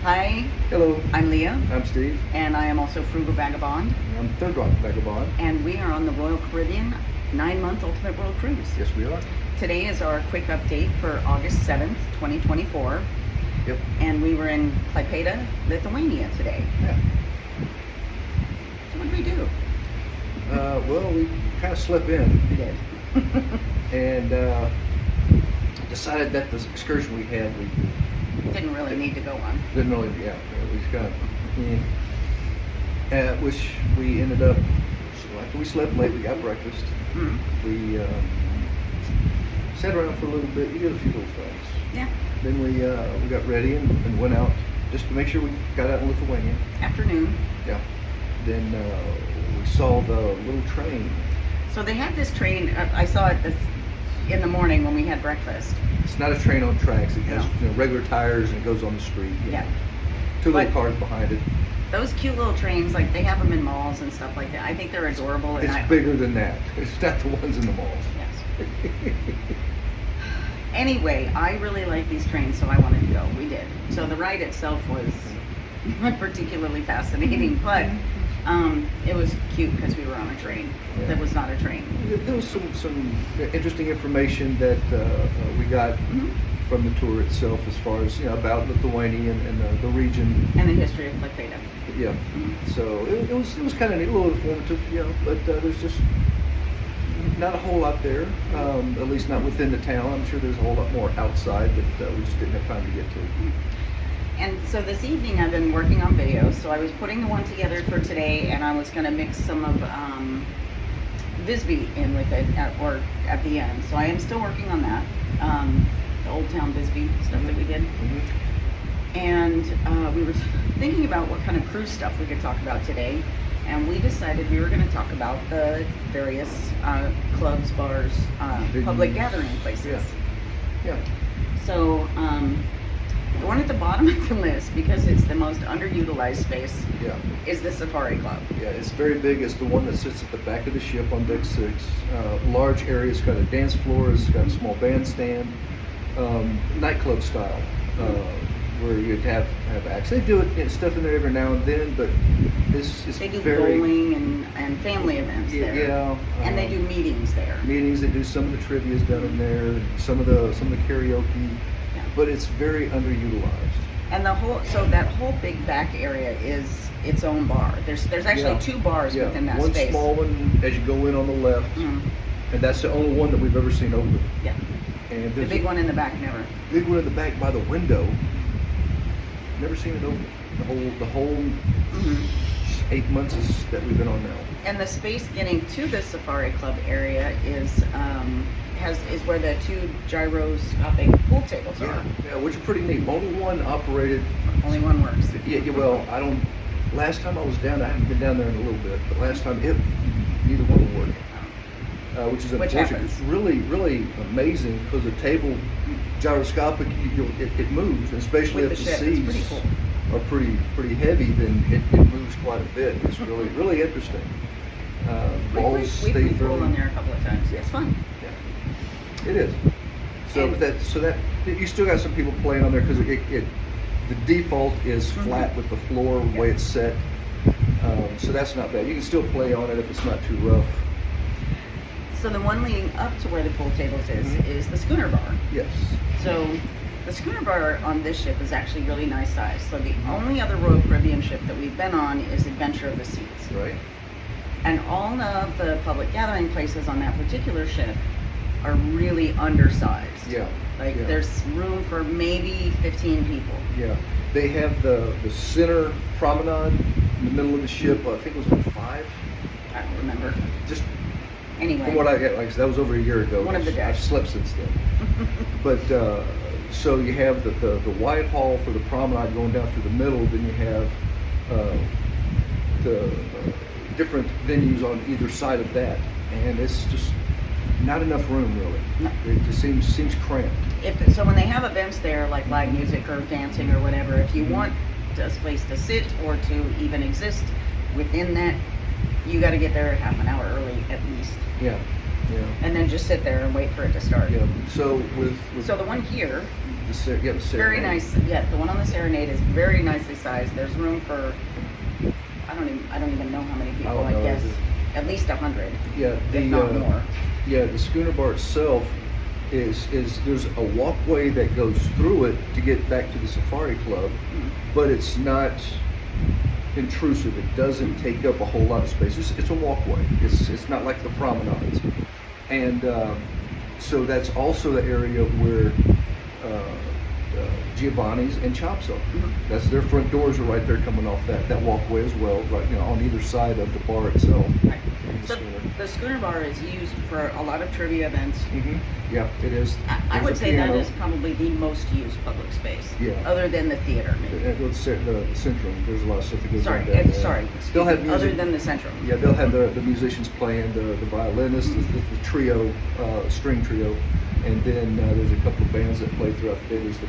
Hi, Hello, I'm Leah, I'm Steve. and I am also Frugal Vagabond, And I'm Third Rock Vagabond. and we are on the Royal Caribbean 9-month Ultimate World Cruise. Yes, we are. Today is our quick update for August 7th, 2024, Yep. and we were in Klaipeda, Lithuania today. Yeah. So what did we do? Well, we kind of slept in We did. and decided that the excursion we had, we Didn't really need to go on. didn't really, we just kind of, which we ended up, so after we slept late, we got breakfast. Mhm. We sat around for a little bit. You did a few little things. Yeah, Then we got ready and went out just to make sure we got out in Lithuania. afternoon. Yeah. Then we saw the little train. So they had this train, I saw it in the morning when we had breakfast. It's not a train on tracks. It has No. regular tires and it goes on the street. Yeah. Two little But- cars behind it. Those cute little trains, like they have them in malls and stuff like that. I think they're adorable. And It's bigger than that. It's not the ones in the malls. Yes. Anyway, I really like these trains, so I wanted to go. We did. So the ride itself was not particularly fascinating, but it was cute because we were on a train Yeah. that was not a train. There was some interesting information that we got Mhm. from the tour itself, as far as about Lithuania and the region. And the history of Klaipeda. Yeah. Mhm. So it was kind of neat, a little informative, but there's just not a whole lot there, at least not within the town. I'm sure there's a whole lot more outside that we just didn't have time to get to. And so this evening I've been working on videos, so I was putting the one together for today, and I was going to mix some of Visby in with it at the end. So I am still working on that, the Old Town Visby stuff that we did. Mm-hmm. And we were thinking about what kind of cruise stuff we could talk about today, and we decided we were going to talk about the various clubs, bars, public gathering places. Yeah. So the one at the bottom of the list, because it's the most underutilized space, Yeah. is the Safari Club. Yeah, it's very big. It's the one that sits at the back of the ship on deck 6. Large area. It's got a dance floor. It's got a small bandstand, nightclub style, where you'd have access. They do it stuff in there every now and then, but it's They do very bowling and family events there. Yeah. And they do meetings there. meetings. They do some of the trivia's done in there, some of the karaoke, Yeah. but it's very underutilized. And that whole big back area is its own bar. There's actually Yeah. 2 bars Yeah, within that one space. small one as you go in on the left, Mhm. and that's the only one that we've ever seen open. Yeah. And The there's big a one in the back never. big one in the back by the window. Never seen it open. The whole Mhm. 8 months that we've been on now. And the space getting to the Safari Club area is where the 2 gyroscopic pool tables are. Yeah, which are pretty neat. Only one operated. Only one works. Yeah, well, I don't. Last time I was down, I haven't been down there in a little bit, but last time neither one would work. Which is Which unfortunate. happens. It's really amazing because the table gyroscopic, it moves, and especially With if the the ship, it's seas pretty cool. are pretty heavy, then it moves quite a bit. It's really interesting. Balls We've stay been cool fairly. on there a couple of times. It's fun. Yeah, it is. So And- that you still got some people playing on there because the default is Mhm. flat with the floor the way it's set. So that's not bad. You can still play on it if it's not too rough. So the one leading up to where the pool tables Mhm. is the schooner bar. Yes. So the schooner bar on this ship is actually really nice size. So the only other Royal Caribbean ship that we've been on is Adventure of the Seas. Right. And all of the public gathering places on that particular ship are really undersized. Yeah. Like yeah. there's room for maybe 15 people. Yeah, they have the center promenade in the middle of the ship. I think it was like 5. I don't remember. Just Anyway. from what I get, like I said, that was over a year ago. One of the I've decks. slept since then. But so you have the wide hall for the promenade going down through the middle. Then you have the different venues on either side of that, and it's just not enough room really. No. It just seems cramped. So when they have events there, like live music or dancing or whatever, if you want a place to sit or to even exist within that, you got to get there half an hour early at least, Yeah. and then just sit there and wait for it to start. Yeah. So with So the one here The Serenade. Very nice. Yeah, the one on the Serenade is very nicely sized. There's room for I don't even know how many people. don't I know guess either. at least 100, Yeah, if not more. Yeah, the schooner bar itself is there's a walkway that goes through it to get back to the Safari Club, but it's not intrusive. It doesn't take up a whole lot of space. It's a walkway. It's not like the promenades, and so that's also the area where Giovanni's and Chops are. That's their front doors are right there coming off that walkway as well, right, on either side of the bar itself. Right. So the schooner bar is used for a lot of trivia events. Yeah, it is. I would There's a say that piano. is probably the most used public space. Yeah. Other than the theater, maybe. The Centrum, there's a lot of stuff that goes Sorry, on down there. sorry. They'll have Other music. than the Centrum. Yeah, they'll have the musicians playing, the violinists, the trio, string trio, and then there's a couple of bands that play throughout the day. There's the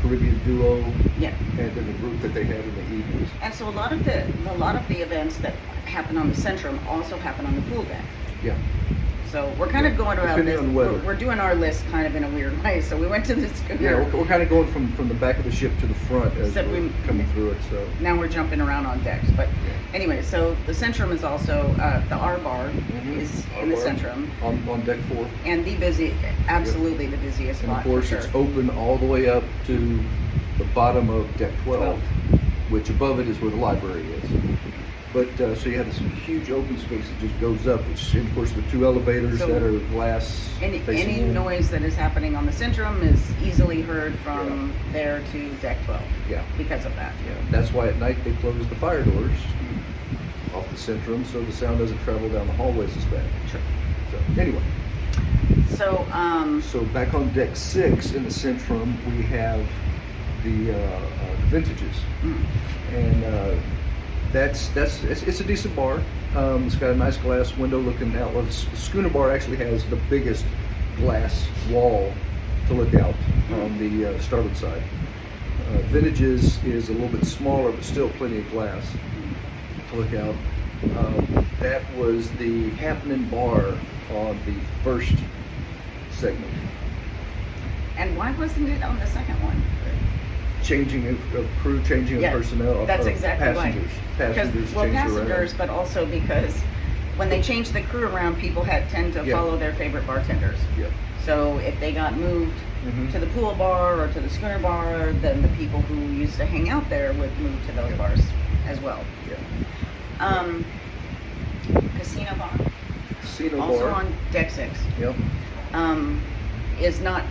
Caribbean duo, Yeah. and then the group that they have in the evenings. And so a lot of the events that happen on the Centrum also happen on the pool deck. Yeah. So we're kind of going around Depending this. on weather. We're doing our list kind of in a weird way. So we went to the schooner. Yeah, we're kind of going from the back of the ship to the front as Except we're we- coming through it. So Now we're jumping around on decks. But anyway, so the Centrum is also the R bar is in the Our bar Centrum, on deck 4. and absolutely the busiest And of spot course, for it's sure. open all the way up to the bottom of deck 12, which above it is where the library is. But so you have this huge open space that just goes up, which, and of course, the 2 elevators So that are glass. Any facing in. noise that is happening on the Centrum is easily heard from there to deck 12 Yeah, because of that. yeah. That's why at night they close the fire doors off the Centrum, so the sound doesn't travel down the hallways as bad. Sure. So anyway. So So back on deck 6 in the Centrum, we have the vintages, and it's a decent bar. It's got a nice glass window looking out. Well, the schooner bar actually has the biggest glass wall to look out on the starboard side. Vintages is a little bit smaller, but still plenty of glass to look out. That was the happening bar on the first segment. and why wasn't it on the second one? Changing of crew, changing Yeah, of personnel, that's of exactly passengers. right. Passengers Well, changed passengers, around. but also because when they change the crew around, people tend to Yeah. follow their favorite bartenders. Yep. So if they got moved Mhm. to the pool bar or to the schooner bar, then the people who used to hang out there would move to those Yeah. bars as well. Yeah. Casino bar, Casino also bar. on deck 6. Yep.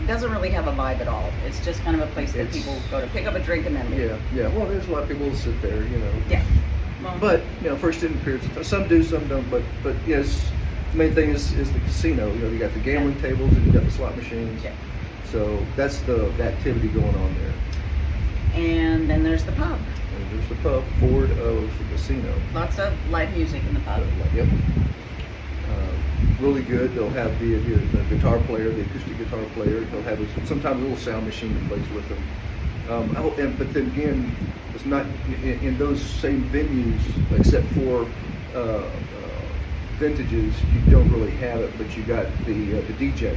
Doesn't really have a vibe at all. It's just kind of a place that It's- people go to pick up a drink and then leave. Yeah. Yeah. Well, there's a lot of people who sit there, Yeah. Well, But first in appearance, some do, some don't. But yes, the main thing is the casino. You got the gambling tables and you got the slot machines. yeah. So that's the activity going on there. And then there's the pub. And there's the pub forward of the casino. Lots of live music in the pub. Yep. Really good. They'll have the guitar player, the acoustic guitar player. They'll have sometimes a little sound machine that plays with them. But then again, it's not in those same venues, except for vintages. You don't really have it, but you got the DJ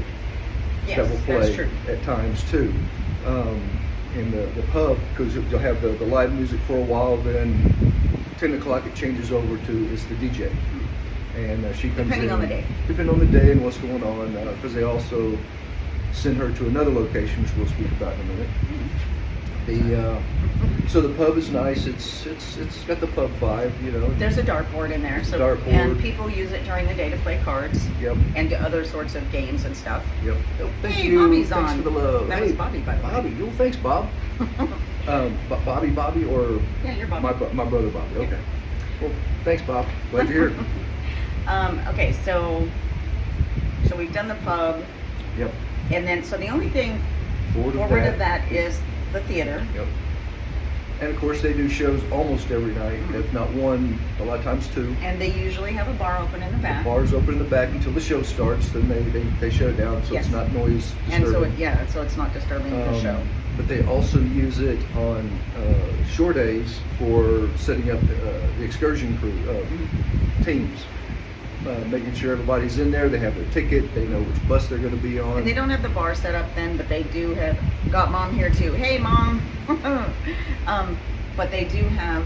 Yes, that will play that's true. at times too. In the pub, because you'll have the live music for a while, then 10 o'clock it changes over to it's the DJ. And she comes Depending in. on the day. Depending on the day and what's going on, because they also send her to another location, which we'll speak about in a minute. So the pub is nice. It's got the pub vibe, There's a dartboard in there, so Dartboard. and people use it during the day to play cards Yep. and to other sorts of games and stuff. Yep. Oh, thank Hey, you. Bobby's Thanks on. for the love. That hey, was Bobby, by the way. Bobby. Oh, thanks, Bob. Bobby, or Yeah, you're Bobby. my brother Bobby. Okay. Well, thanks, Bob. Glad you're here. Okay, so we've done the pub, Yep. and then so the only thing Forward of that is the theater. Yep. And of course, they do shows almost every night, if not one, a lot of times two. And they usually have a bar open in the The back. bar's open in the back until the show starts. Then they shut it down, so Yes. it's not noise And disturbing. so it's not disturbing the show. But they also use it on shore days for setting up the excursion crew teams. making sure everybody's in there. They have their ticket. They know which bus they're going to be on. And they don't have the bar set up then, but they do have, got Mom here too. Hey, Mom. But they do have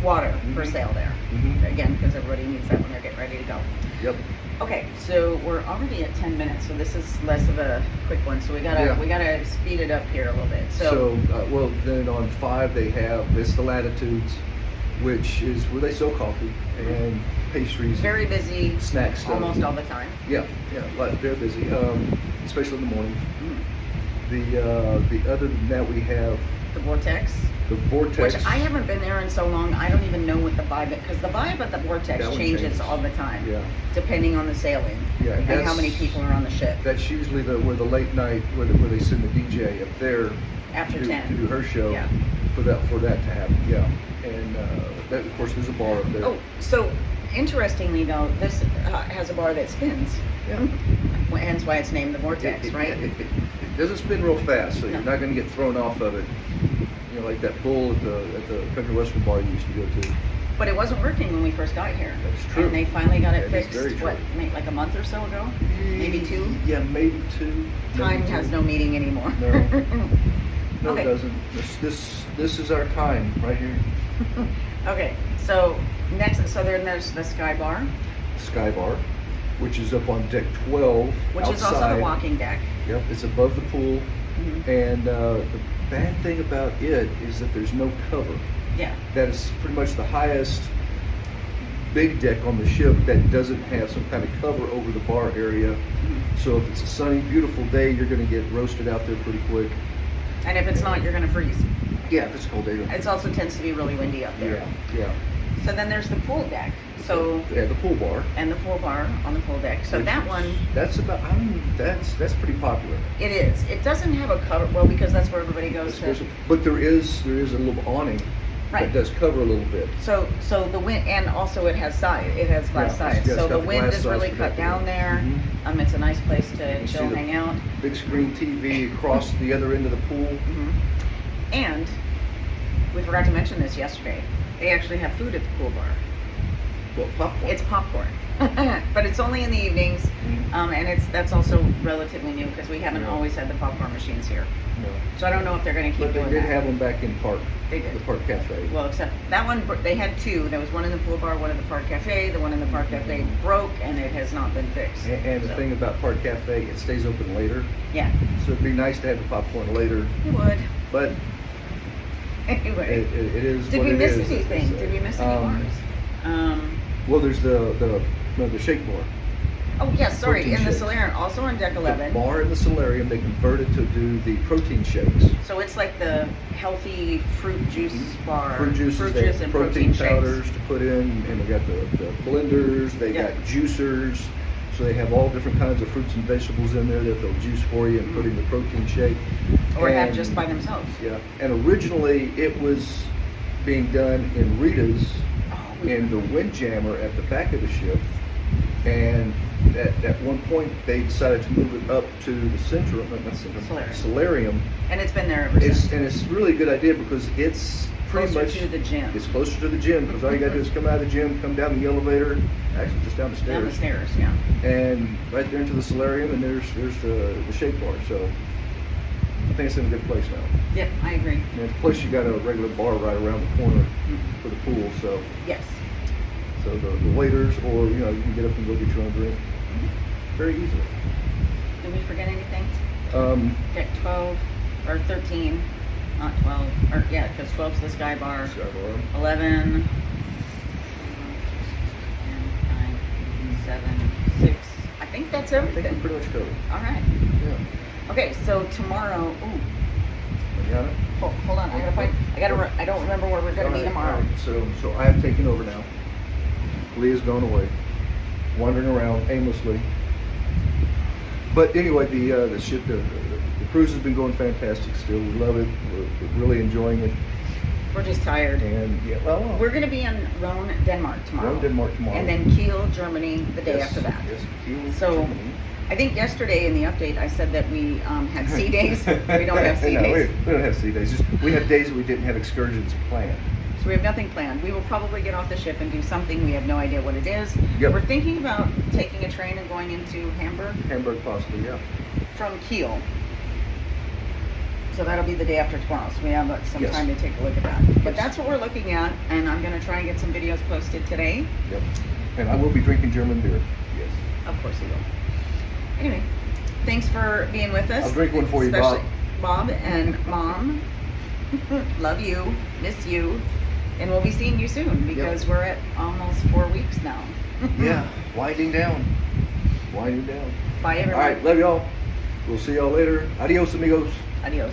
water for sale there. Again, because everybody needs that when they're getting ready to go. Yep. Okay, so we're already at 10 minutes, so this is less of a quick one. So we gotta speed it up here a little bit. Well, then on 5 they have Vista Latitudes, which is where they sell coffee and pastries. Very busy. Snack stuff. Almost all the time. Yeah, very busy, especially in the morning. The other than that, we have The Vortex. the Vortex. Which I haven't been there in so long, I don't even know what the vibe is, because the vibe at the Vortex That one changes all the time, Yeah. depending on the sailing Yeah, and how that's- many people are on the ship. That's usually where the late night, where they send the DJ up there After to 10. do her show. Yeah. For that to happen. Yeah. And that, of course, there's a bar up there. Oh, so interestingly though, this has a bar that spins. Yeah. Hence why it's named the Vortex, right? It doesn't spin real fast, so No. you're not going to get thrown off of it. You know, like that bull at the country western bar you used to go to. But it wasn't working when we first got here. That's true. And they finally got it That is fixed, very true. like a month or so ago? Maybe 2? Yeah, maybe 2. Time maybe has 2. no meaning anymore. No. No, Okay. it doesn't. This is our time right here. Okay, so next, so then there's the Sky Bar, Sky Bar, which is up on deck 12 which outside. is also the walking deck. Yep, it's above the pool. Mhm. And the bad thing about it is that there's no cover. Yeah. That is pretty much the highest big deck on the ship that doesn't have some kind of cover over the bar area. So if it's a sunny, beautiful day, you're going to get roasted out there pretty quick. And if it's not, you're gonna freeze. Yeah, if it's a cold day. It also tends to be really windy up there. Yeah. So then there's the pool deck. So Yeah, the pool bar. and the pool bar on the pool deck. So Which that is- one, That's about. That's pretty popular. it is. It doesn't have a cover. Well, because that's where everybody goes to. But there is a little awning Right. that does cover a little bit. So the wind, and also it has side. It has glass Yeah, sides. it's So got the the wind glass is sides really cut protected. down there. Mhm. It's a nice place to You chill, see the- hang out. Big screen TV across the other end of the pool. And we forgot to mention this yesterday. They actually have food at the pool bar. Well, popcorn. It's popcorn, but it's only in the evenings, and that's also relatively new because we haven't Yeah. always had the popcorn machines here. No. So I don't know if they're going to keep But they doing did that. have them back in Park. They did. The Park Cafe. Well, except that one, they had 2. There was one in the pool bar, one in the Park Cafe. The one in the Park Cafe broke, and it has not been fixed. And the So, thing about Park Cafe, it stays open later. yeah, So it'd be nice to have the popcorn later. you would. But Anyway, it is did what we it miss is, as they anything? say. Did we miss any bars? Well, there's the shake bar. Oh, yes, sorry. Protein In the shakes. Solarium, also on deck The 11. bar in the solarium, they converted to do the protein shakes. So it's like the healthy fruit juice bar. Fruit juices, fruit they juice have and protein shakes. powders to put in, and they got the blenders, they Yeah. got juicers, so they have all different kinds of fruits and vegetables in there that they'll juice for you and put in the protein shake. Or have And- just by themselves. Yeah, and originally it was being done in Rita's Oh, in the windjammer at the back of the ship, and at one point they decided to move it up to the central, not central, Solarium. solarium. And it's been there ever since. It's really a good idea because it's pretty Closer much to the gym. It's closer to the gym because all you gotta do is come out of the gym, come down the elevator, actually just down the stairs, Down the stairs, yeah. and right there into the solarium, and there's the shake bar. So I think it's in a good place now. Yep, I agree. And plus you got a regular bar right around the corner for the pool, so Yes. the waiters, or you can get up and go get your own drink very easily. Did we forget anything? Deck 12 or 13, not 12, or yeah, because 12's the Sky Bar. Sky bar. 11, 9, 7, 6. I think that's I think we're everything. pretty much covered. All right. Yeah. Okay, so tomorrow. Ooh, Got it? hold on. I don't remember where we're going to be tomorrow. All right. So I have taken over now. Leah's gone away, wandering around aimlessly. But anyway, the ship, the cruise has been going fantastic. Still, we love it. We're really enjoying it. We're just tired. And yeah, well, We're going to be in Rhone, Denmark tomorrow. Rome, Denmark tomorrow. And then Kiel, Germany the day Yes, after that. Yes, Kiel, So, Germany. I think yesterday in the update I said that we had sea days. We don't have sea No, days. we don't have sea days. We have days we didn't have excursions planned. So we have nothing planned. We will probably get off the ship and do something. We have no idea what it is. Yep. We're thinking about taking a train and going into Hamburg Hamburg possibly, yeah. from Kiel. So that'll be the day after tomorrow. So we have some Yes. time to take a look at that. But Yes. that's what we're looking at, and I'm going to try and get some videos posted today. Yep. And I will be drinking German beer. Yes. Of course we will. Anyway, thanks for being with us. I'll drink one for you, Bob. Especially Bob and Mom. Love you, miss you, and we'll be seeing you soon because we're at almost 4 weeks now. Yeah, winding down. Winding down. Bye, All everyone. right, love y'all. We'll see y'all later. Adios, amigos. Adios.